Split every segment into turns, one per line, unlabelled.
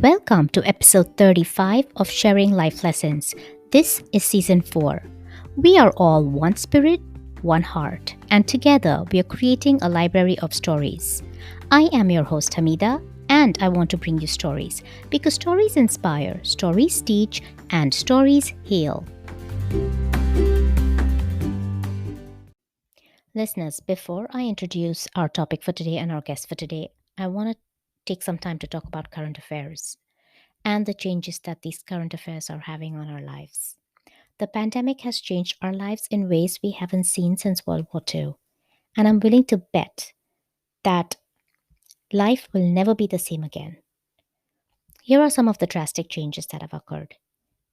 Welcome to episode 35 of Sharing Life Lessons. This is season 4. We are all one spirit, one heart, and together we are creating a library of stories. I am your host Hamidah, and I want to bring you stories because stories inspire, stories teach, and stories heal. Listeners, before I introduce our topic for today and our guest for today, I want to take some time to talk about current affairs and the changes that these current affairs are having on our lives. The pandemic has changed our lives in ways we haven't seen since World War II, and I'm willing to bet that life will never be the same again. Here are some of the drastic changes that have occurred.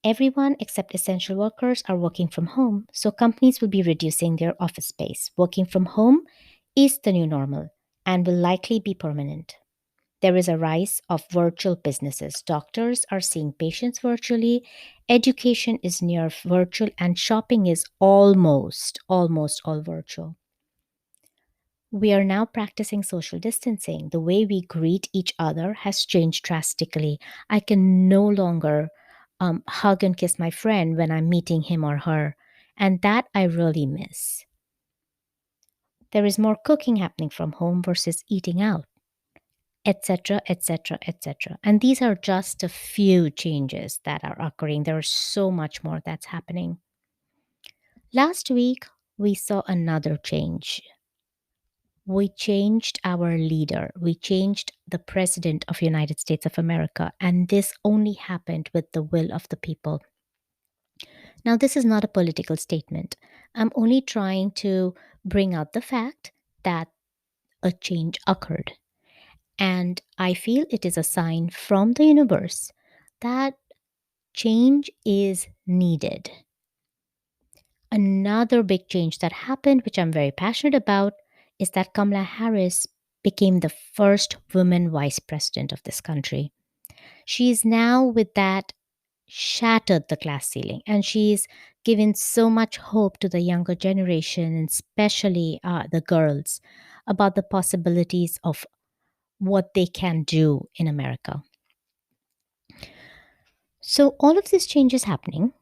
Everyone except essential workers are working from home, so companies will be reducing their office space. Working from home is the new normal and will likely be permanent. There is a rise of virtual businesses. Doctors are seeing patients virtually, education is near virtual, and shopping is almost all virtual. We are now practicing social distancing. The way we greet each other has changed drastically. I can no longer hug and kiss my friend when I'm meeting him or her, and that I really miss. There is more cooking happening from home versus eating out, etc., etc., etc. And these are just a few changes that are occurring. There is so much more that's happening. Last week, we saw another change. We changed our leader. We changed the president of United States of America, and this only happened with the will of the people. Now, this is not a political statement. I'm only trying to bring out the fact that a change occurred. And I feel it is a sign from the universe that change is needed. Another big change that happened, which I'm very passionate about, is that Kamala Harris became the first woman vice president of this country. She is now, with that, shattered the glass ceiling, and she's given so much hope to the younger generation, and especially the girls, about the possibilities of what they can do in America. So, all of this change is happening.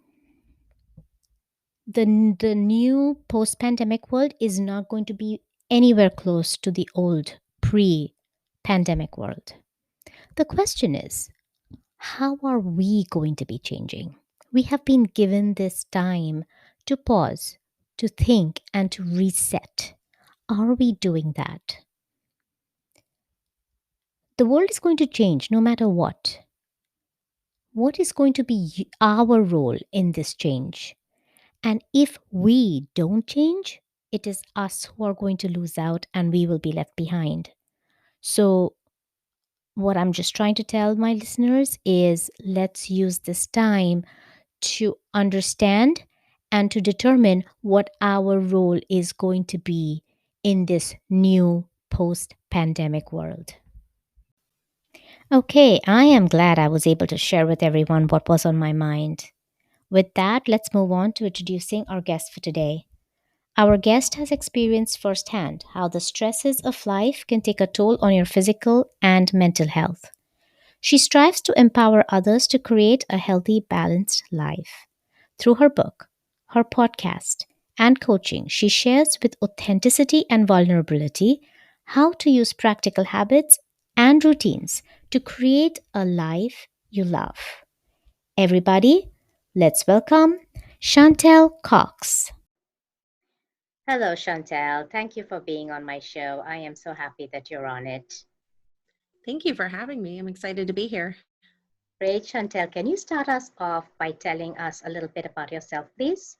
The new post pandemic world is not going to be anywhere close to the old pre pandemic world. The question is, how are we going to be changing? We have been given this time to pause, to think, and to reset. Are we doing that? The world is going to change no matter what. What is going to be our role in this change? And if we don't change, it is us who are going to lose out and we will be left behind. So, what I'm just trying to tell my listeners is let's use this time to understand and to determine what our role is going to be in this new post pandemic world. Okay, I am glad I was able to share with everyone what was on my mind. With that, let's move on to introducing our guest for today. Our guest has experienced firsthand how the stresses of life can take a toll on your physical and mental health. She strives to empower others to create a healthy, balanced life. Through her book, her podcast, and coaching, she shares with authenticity and vulnerability how to use practical habits and routines to create a life you love. Everybody, let's welcome Chantal Cox. Hello, Chantal. Thank you for being on my show. I am so happy that you're on it.
Thank you for having me. I'm excited to be here.
Great, Chantal. Can you start us off by telling us a little bit about yourself, please?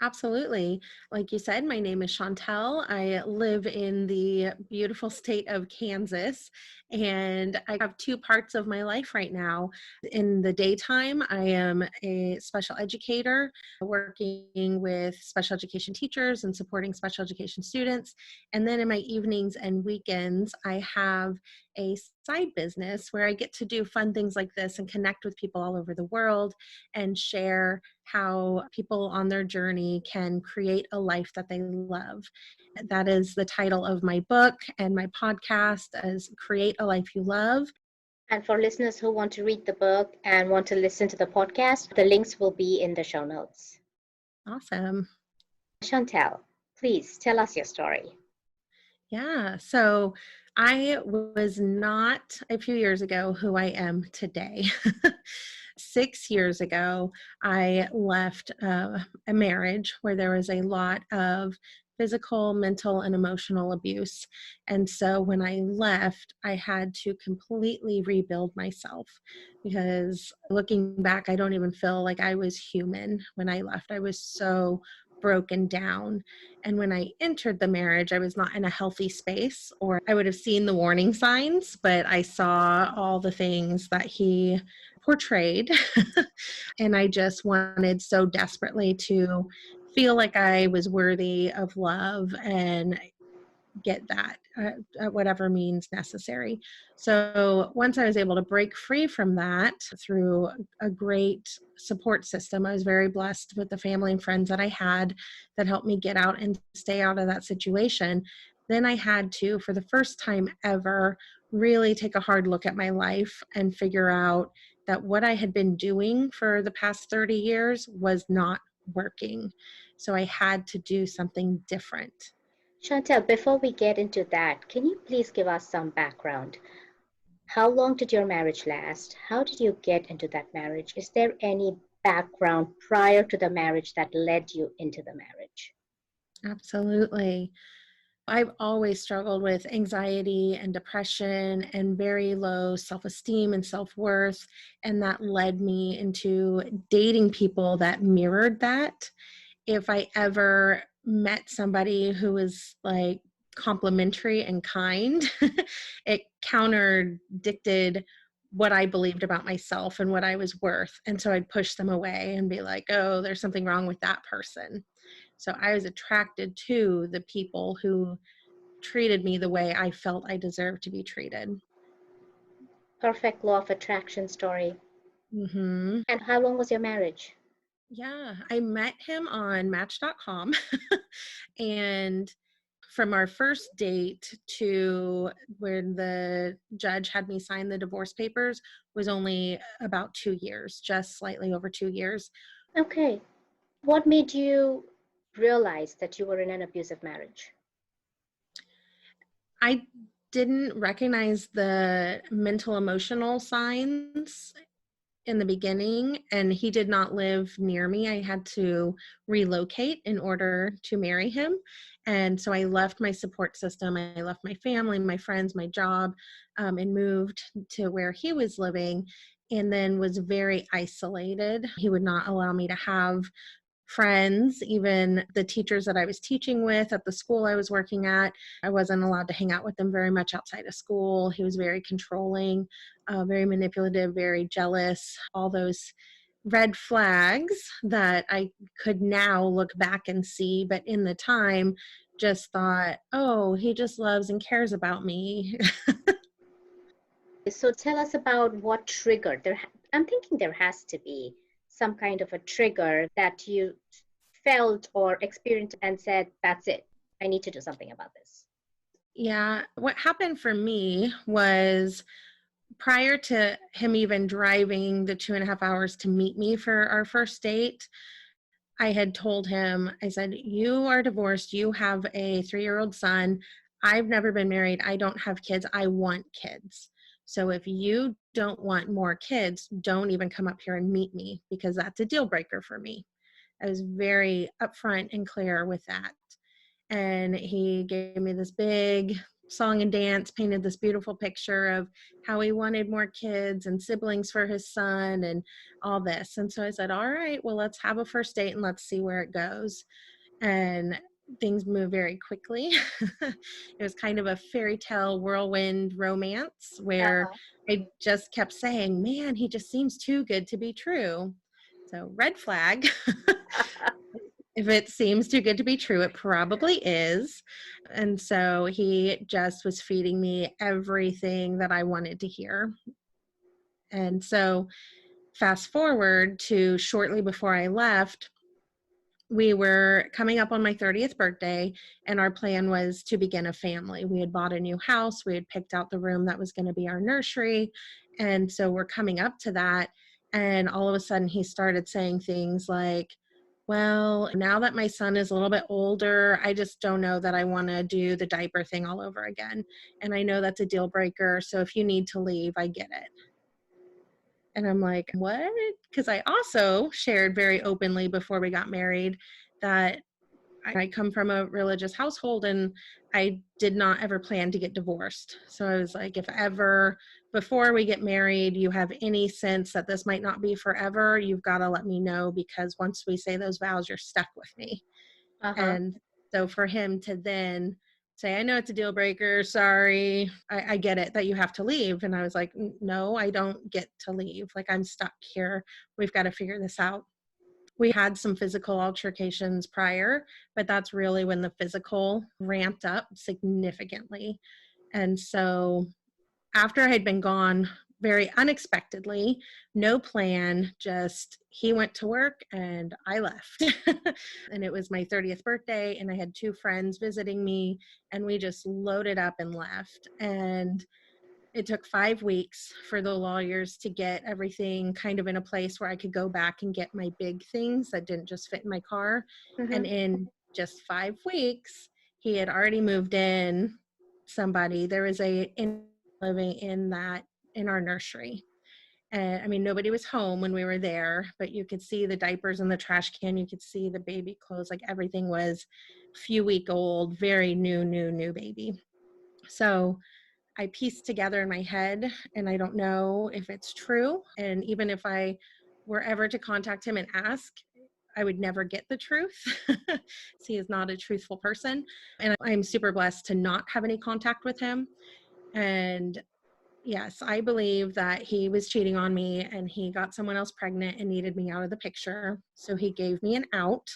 Absolutely. Like you said, my name is Chantal. I live in the beautiful state of Kansas, and I have two parts of my life right now. In the daytime, I am a special educator working with special education teachers and supporting special education students. And then in my evenings and weekends, I have a side business where I get to do fun things like this and connect with people all over the world and share how people on their journey can create a life that they love. That is the title of my book, and my podcast is Create a Life You Love.
And for listeners who want to read the book and want to listen to the podcast, the links will be in the show notes.
Awesome.
Chantal, please tell us your story.
Yeah. So I was not a few years ago who I am today. 6 years ago, I left a marriage where there was a lot of physical, mental, and emotional abuse. And so when I left, I had to completely rebuild myself because looking back, I don't even feel like I was human when I left. I was so broken down. And when I entered the marriage, I was not in a healthy space, or I would have seen the warning signs, but I saw all the things that he portrayed. And I just wanted so desperately to feel like I was worthy of love and get that at whatever means necessary. So once I was able to break free from that through a great support system, I was very blessed with the family and friends that I had that helped me get out and stay out of that situation. Then I had to, for the first time ever, really take a hard look at my life and figure out that what I had been doing for the past 30 years was not working. So I had to do something different.
Chantal, before we get into that, can you please give us some background? How long did your marriage last? How did you get into that marriage? Is there any background prior to the marriage that led you into the marriage?
Absolutely. I've always struggled with anxiety and depression and very low self esteem and self worth. And that led me into dating people that mirrored that. If I ever met somebody who was like complimentary and kind, it counterdicted what I believed about myself and what I was worth. And so I'd push them away and be like, oh, there's something wrong with that person. So I was attracted to the people who treated me the way I felt I deserved to be treated.
Perfect law of attraction story.
Mm-hmm.
And how long was your marriage?
Yeah, I met him on Match.com. And from our first date to when the judge had me sign the divorce papers was only about 2 years, just slightly over 2 years.
Okay. What made you realize that you were in an abusive marriage?
I didn't recognize the mental emotional signs in the beginning, and he did not live near me. I had to relocate in order to marry him. And so I left my support system. I left my family, my friends, my job, and moved to where he was living, and then was very isolated. He would not allow me to have friends, even the teachers that I was teaching with at the school I was working at. I wasn't allowed to hang out with them very much outside of school. He was very controlling, very manipulative, very jealous, all those red flags that I could now look back and see, but in the time just thought, oh, he just loves and cares about me.
So tell us about what triggered. I'm thinking there has to be some kind of a trigger that you felt or experienced and said, that's it. I need to do something about this.
Yeah, what happened for me was prior to him even driving the 2.5 hours to meet me for our first date, I had told him, I said, you are divorced. You have a 3-year-old son. I've never been married. I don't have kids. I want kids. So if you don't want more kids, don't even come up here and meet me because that's a deal breaker for me. I was very upfront and clear with that. And he gave me this big song and dance, painted this beautiful picture of how he wanted more kids and siblings for his son and all this. And so I said, all right, well, let's have a first date and let's see where it goes. And things move very quickly. It was kind of a fairy tale whirlwind romance where
Uh-huh.
I just kept saying, man, he just seems too good to be true. So red flag. If it seems too good to be true, it probably is. And so he just was feeding me everything that I wanted to hear. And so fast forward to shortly before I left, we were coming up on my 30th birthday, and our plan was to begin a family. We had bought a new house, we had picked out the room that was going to be our nursery. And so we're coming up to that. And all of a sudden, he started saying things like, well, now that my son is a little bit older, I just don't know that I want to do the diaper thing all over again. And I know that's a deal breaker. So if you need to leave, I get it. And I'm like, what? Because I also shared very openly before we got married that I come from a religious household and I did not ever plan to get divorced. So I was like, if ever before we get married, you have any sense that this might not be forever, you've got to let me know, because once we say those vows, you're stuck with me.
Uh-huh.
And so for him to then say, I know it's a deal breaker, sorry, I get it that you have to leave. And I was like, no, I don't get to leave. Like, I'm stuck here. We've got to figure this out. We had some physical altercations prior, but that's really when the physical ramped up significantly. And so after I had been gone very unexpectedly, no plan, just he went to work and I left. And it was my 30th birthday, and I had two friends visiting me, and we just loaded up and left. And it took 5 weeks for the lawyers to get everything kind of in a place where I could go back and get my big things that didn't just fit in my car. And
Mm-hmm.
in just 5 weeks, he had already moved in somebody. There was a living in our nursery. And I mean, nobody was home when we were there, but you could see the diapers in the trash can. You could see the baby clothes, like everything was few week old, very new baby. So I pieced together in my head, and I don't know if it's true. And even if I were ever to contact him and ask, I would never get the truth. He is not a truthful person. And I'm super blessed to not have any contact with him. And yes, I believe that he was cheating on me and he got someone else pregnant and needed me out of the picture. So he gave me an out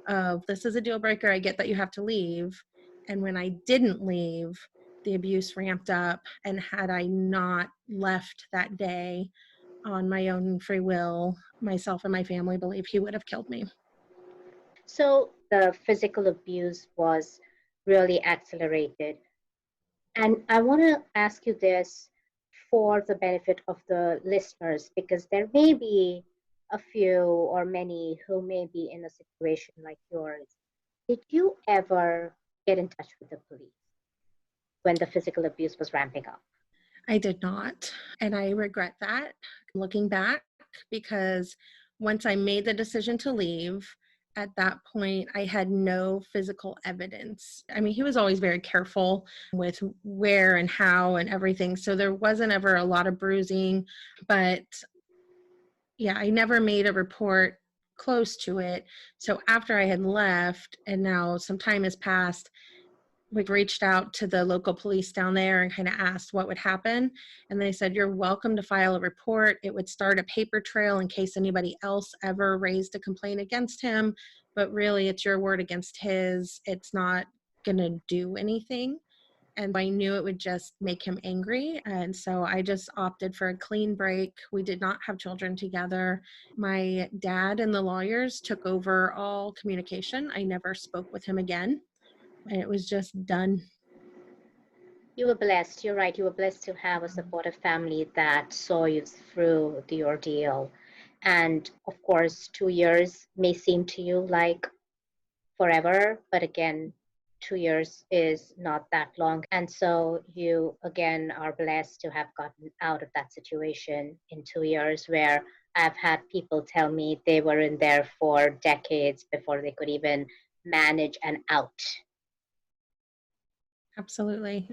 of, this is a deal breaker. I get that you have to leave. And when I didn't leave, the abuse ramped up. And had I not left that day on my own free will, myself and my family believe he would have killed me.
So the physical abuse was really accelerated. And I want to ask you this for the benefit of the listeners, because there may be a few or many who may be in a situation like yours. Did you ever get in touch with the police when the physical abuse was ramping up?
I did not. And I regret that looking back, because once I made the decision to leave, at that point, I had no physical evidence. I mean, he was always very careful with where and how and everything. So there wasn't ever a lot of bruising. But yeah, I never made a report close to it. So after I had left, and now some time has passed, we reached out to the local police down there and kind of asked what would happen. And they said, you're welcome to file a report. It would start a paper trail in case anybody else ever raised a complaint against him. But really, it's your word against his. It's not going to do anything. And I knew it would just make him angry. And so I just opted for a clean break. We did not have children together. My dad and the lawyers took over all communication. I never spoke with him again. And it was just done.
You were blessed. You're right. You were blessed to have a supportive family that saw you through the ordeal. And of course, 2 years may seem to you like forever, but again, 2 years is not that long. And so you, again, are blessed to have gotten out of that situation in 2 years, where I've had people tell me they were in there for decades before they could even manage an out.
Absolutely.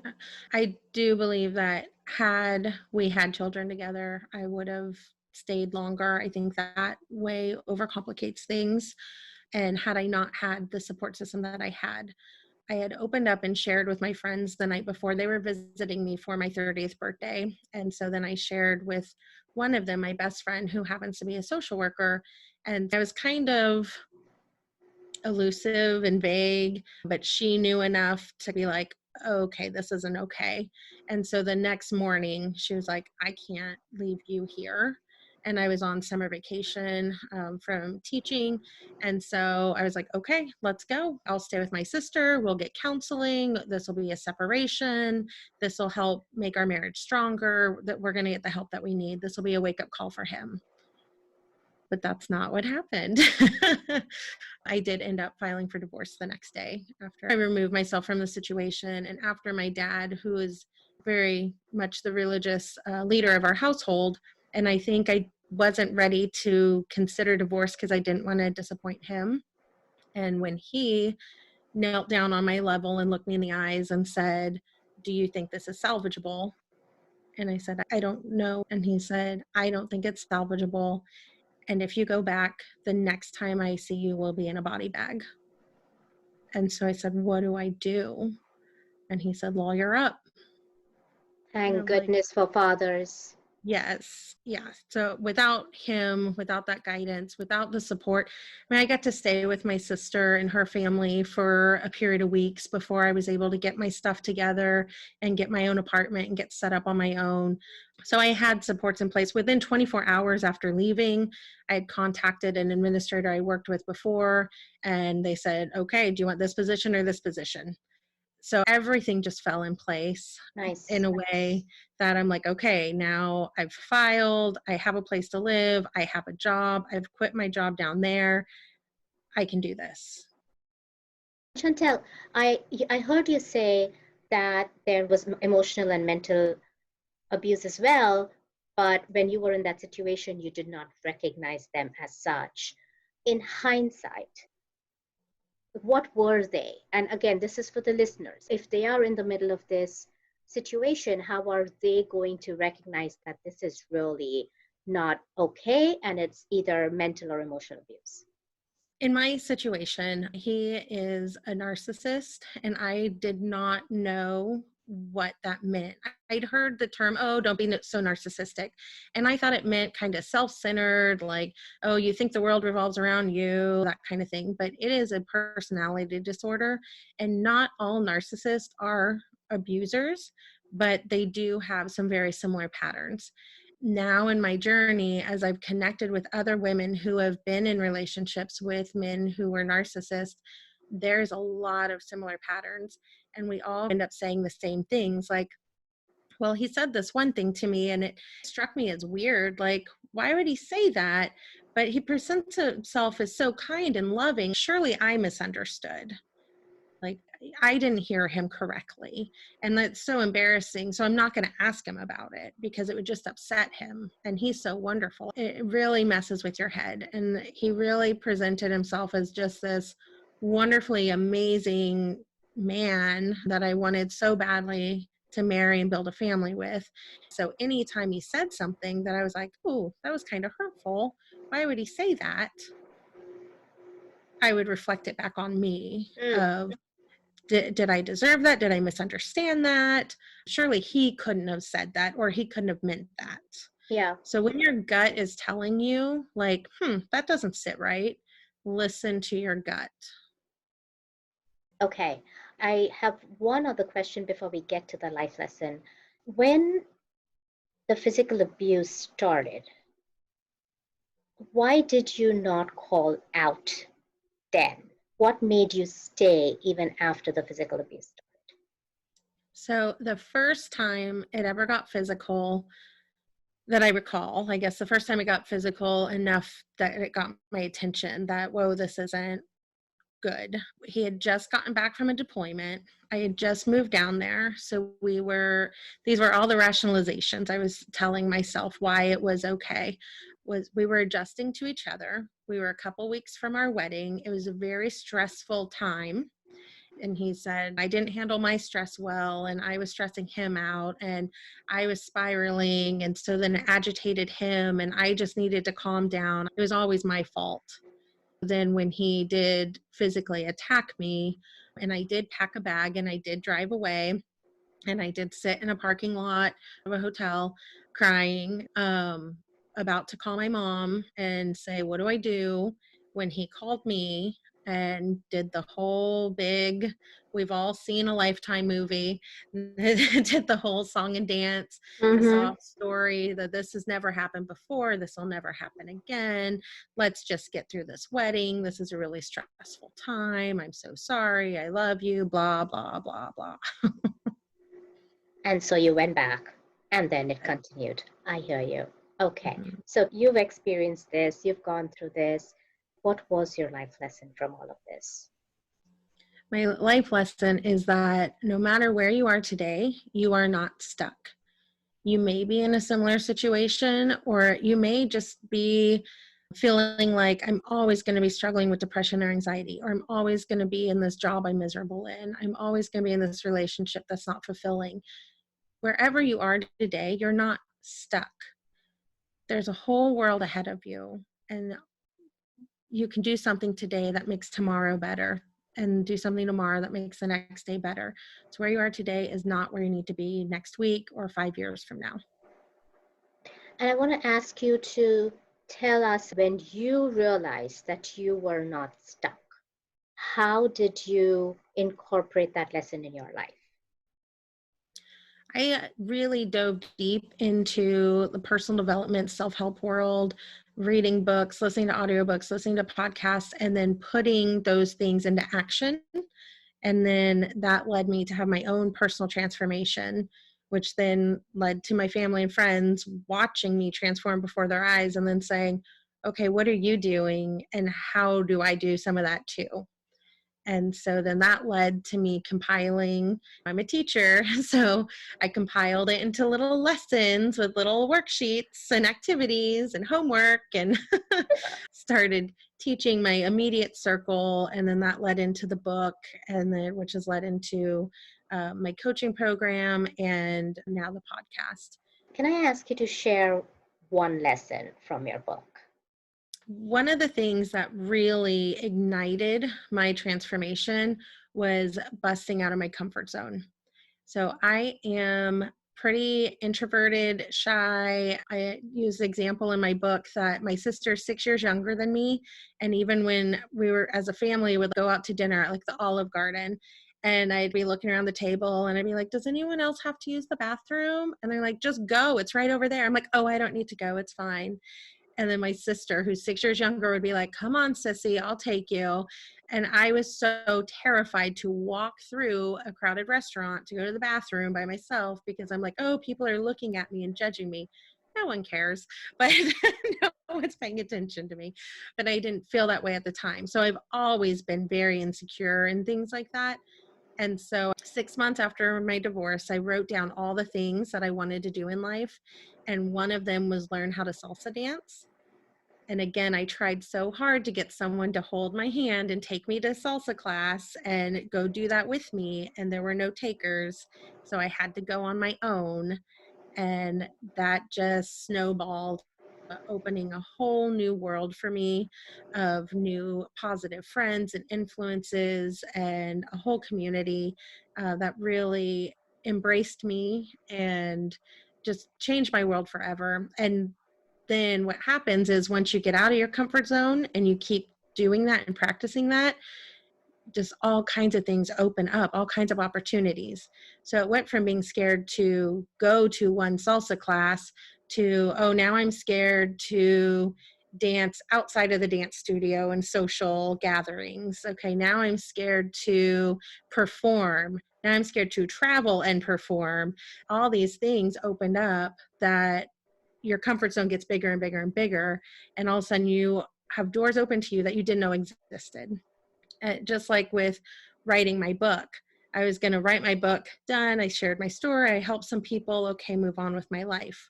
I do believe that had we had children together, I would have stayed longer. I think that way overcomplicates things. And had I not had the support system that I had opened up and shared with my friends the night before. They were visiting me for my 30th birthday. And so then I shared with one of them, my best friend, who happens to be a social worker. And I was kind of elusive and vague, but she knew enough to be like, okay, this isn't okay. And so the next morning she was like, I can't leave you here. and I was on summer vacation from teaching. And so I was like, okay, let's go. I'll stay with my sister. We'll get counseling. This will be a separation. This will help make our marriage stronger, that we're going to get the help that we need. This will be a wake-up call for him. But that's not what happened. I did end up filing for divorce the next day after I removed myself from the situation, and after my dad, who is very much the religious leader of our household, and I think I wasn't ready to consider divorce because I didn't want to disappoint him. And when he knelt down on my level and looked me in the eyes and said, "Do you think this is salvageable?" And I said, "I don't know." And he said, "I don't think it's salvageable. And if you go back, the next time I see you will be in a body bag." And so I said, "What do I do?" And he said, "Lawyer up." And
Thank
I'm like,
goodness for fathers.
yes, yeah. So without him, without that guidance, without the support, I mean, I got to stay with my sister and her family for a period of weeks before I was able to get my stuff together and get my own apartment and get set up on my own. So I had supports in place. Within 24 hours after leaving, I had contacted an administrator I worked with before, and they said, "Okay, do you want this position or this position?" So everything just fell in place in
Nice.
a way that I'm like, okay, now I've filed, I have a place to live, I have a job, I've quit my job down there, I can do this.
Chantel, I heard you say that there was emotional and mental abuse as well, but when you were in that situation, you did not recognize them as such. In hindsight, what were they? And again, this is for the listeners. If they are in the middle of this situation, how are they going to recognize that this is really not okay and it's either mental or emotional abuse?
In my situation, he is a narcissist, and I did not know what that meant. I'd heard the term, "Oh, don't be so narcissistic." And I thought it meant kind of self-centered, like, "Oh, you think the world revolves around you," that kind of thing. But it is a personality disorder, and not all narcissists are abusers, but they do have some very similar patterns. Now in my journey, as I've connected with other women who have been in relationships with men who were narcissists, there's a lot of similar patterns. And we all end up saying the same things like, "Well, he said this one thing to me and it struck me as weird. Like, why would he say that? But he presents himself as so kind and loving. Surely I misunderstood. Like, I didn't hear him correctly. And that's so embarrassing. So I'm not going to ask him about it because it would just upset him. And he's so wonderful." It really messes with your head. And he really presented himself as just this wonderfully amazing man that I wanted so badly to marry and build a family with. So anytime he said something that I was like, "Oh, that was kind of hurtful. Why would he say that?" I would reflect it back on me of, did I deserve that? Did I misunderstand that? Surely he couldn't have said that, or he couldn't have meant that.
Yeah.
So when your gut is telling you, like, that doesn't sit right, listen to your gut.
Okay. I have one other question before we get to the life lesson. When the physical abuse started, why did you not call out then? What made you stay even after the physical abuse started?
So the first time it ever got physical that I recall, I guess the first time it got physical enough that it got my attention that, whoa, this isn't good. He had just gotten back from a deployment. I had just moved down there. So these were all the rationalizations I was telling myself why it was okay. We were adjusting to each other. We were a couple weeks from our wedding. It was a very stressful time. And he said, I didn't handle my stress well, and I was stressing him out, and I was spiraling. And so then it agitated him, and I just needed to calm down. It was always my fault. Then when he did physically attack me, and I did pack a bag and I did drive away, and I did sit in a parking lot of a hotel crying, about to call my mom and say, what do I do? When he called me and did the whole big, we've all seen a Lifetime movie, did the whole song and dance, the soft story that this has never happened before, this will never happen again, let's just get through this wedding, this is a really stressful time, I'm so sorry, I love you, blah, blah, blah, blah.
And so you went back and then it continued. I hear you. Okay.
Mhm.
So you've experienced this, you've gone through this. What was your life lesson from all of this?
My life lesson is that no matter where you are today, you are not stuck. You may be in a similar situation, or you may just be feeling like I'm always going to be struggling with depression or anxiety, or I'm always going to be in this job I'm miserable in. I'm always going to be in this relationship that's not fulfilling. Wherever you are today, you're not stuck. There's a whole world ahead of you, and you can do something today that makes tomorrow better, and do something tomorrow that makes the next day better. So where you are today is not where you need to be next week or 5 years from now.
And I want to ask you to tell us when you realized that you were not stuck. How did you incorporate that lesson in your life?
I really dove deep into the personal development, self-help world, reading books, listening to audiobooks, listening to podcasts, and then putting those things into action. And then that led me to have my own personal transformation, which then led to my family and friends watching me transform before their eyes and then saying, okay, what are you doing? And how do I do some of that too? And so then that led to me compiling. I'm a teacher, so I compiled it into little lessons with little worksheets and activities and homework, and started teaching my immediate circle. And then that led into the book, and then which has led into my coaching program, and now the podcast.
Can I ask you to share one lesson from your book?
One of the things that really ignited my transformation was busting out of my comfort zone. So I am pretty introverted, shy. I use the example in my book that my sister's 6 years younger than me. And even when we were as a family would go out to dinner at like the Olive Garden, and I'd be looking around the table and I'd be like, does anyone else have to use the bathroom? And they're like, just go, it's right over there. I'm like, oh, I don't need to go, it's fine. And then my sister, who's 6 years younger, would be like, come on, sissy, I'll take you. And I was so terrified to walk through a crowded restaurant to go to the bathroom by myself, because I'm like, oh, people are looking at me and judging me. No one cares, but no one's paying attention to me. But I didn't feel that way at the time. So I've always been very insecure and things like that. And so 6 months after my divorce, I wrote down all the things that I wanted to do in life. And one of them was learn how to salsa dance. And again, I tried so hard to get someone to hold my hand and take me to salsa class and go do that with me. And there were no takers. So I had to go on my own. And that just snowballed, opening a whole new world for me of new positive friends and influences, and a whole community that really embraced me and just changed my world forever. And then what happens is once you get out of your comfort zone and you keep doing that and practicing that, just all kinds of things open up, all kinds of opportunities. So it went from being scared to go to one salsa class to, oh, now I'm scared to dance outside of the dance studio and social gatherings. Okay, now I'm scared to perform. Now I'm scared to travel and perform. All these things opened up that your comfort zone gets bigger and bigger and bigger. And all of a sudden you have doors open to you that you didn't know existed. Just like with writing my book. I was going to write my book, done. I shared my story. I helped some people. Okay, move on with my life.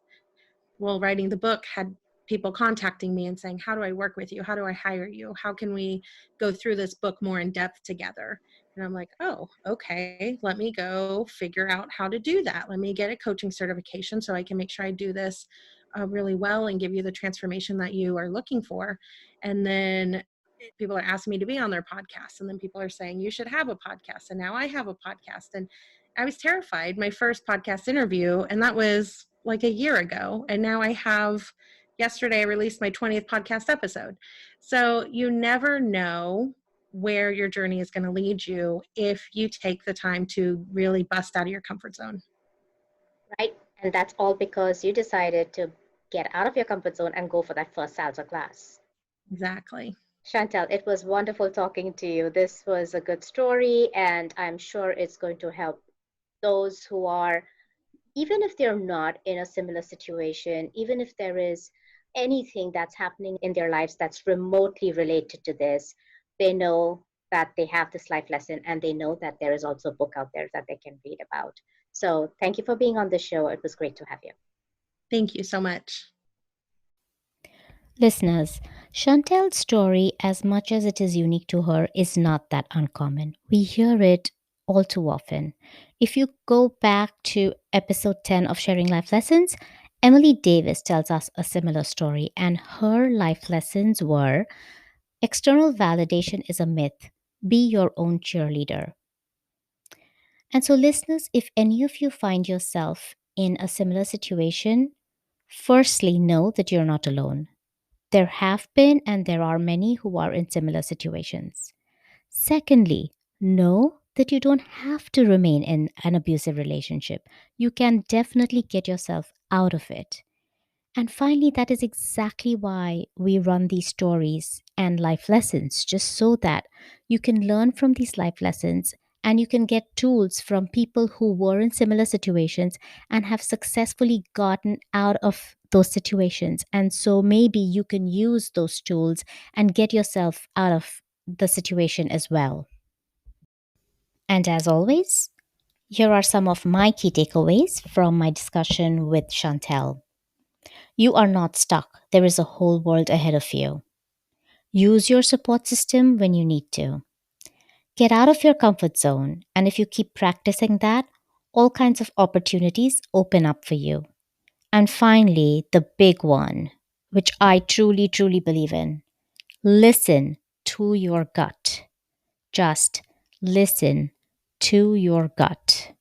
Well, writing the book had people contacting me and saying, how do I work with you? How do I hire you? How can we go through this book more in depth together? And I'm like, oh, okay, let me go figure out how to do that. Let me get a coaching certification so I can make sure I do this really well and give you the transformation that you are looking for. And then people are asking me to be on their podcast. And then people are saying, you should have a podcast. And now I have a podcast. And I was terrified. My first podcast interview, and that was like a year ago. And now yesterday I released my 20th podcast episode. So you never know where your journey is going to lead you if you take the time to really bust out of your comfort zone.
Right? And that's all because you decided to get out of your comfort zone and go for that first salsa class.
Exactly.
Chantal, it was wonderful talking to you. This was a good story, and I'm sure it's going to help those who are, even if they're not in a similar situation, even if there is anything that's happening in their lives that's remotely related to this, they know that they have this life lesson, and they know that there is also a book out there that they can read about. So thank you for being on the show. It was great to have you.
Thank you so much.
Listeners, Chantel's story, as much as it is unique to her, is not that uncommon. We hear it all too often. If you go back to episode 10 of Sharing Life Lessons, Emily Davis tells us a similar story, and her life lessons were: external validation is a myth, be your own cheerleader. And so, listeners, if any of you find yourself in a similar situation, firstly, know that you're not alone. There have been and there are many who are in similar situations. Secondly, know that you don't have to remain in an abusive relationship. You can definitely get yourself out of it. And finally, that is exactly why we run these stories and life lessons, just so that you can learn from these life lessons and you can get tools from people who were in similar situations and have successfully gotten out of those situations. And so maybe you can use those tools and get yourself out of the situation as well. And as always, here are some of my key takeaways from my discussion with Chantal. You are not stuck. There is a whole world ahead of you. Use your support system when you need to. Get out of your comfort zone, and if you keep practicing that, all kinds of opportunities open up for you. And finally, the big one, which I truly, truly believe in: listen to your gut. Just listen to your gut.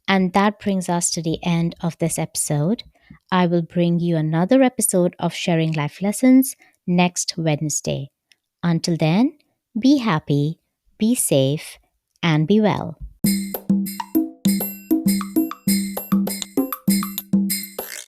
And that brings us to the end of this episode. I will bring you another episode of Sharing Life Lessons next Wednesday. Until then, be happy, be safe, and be well.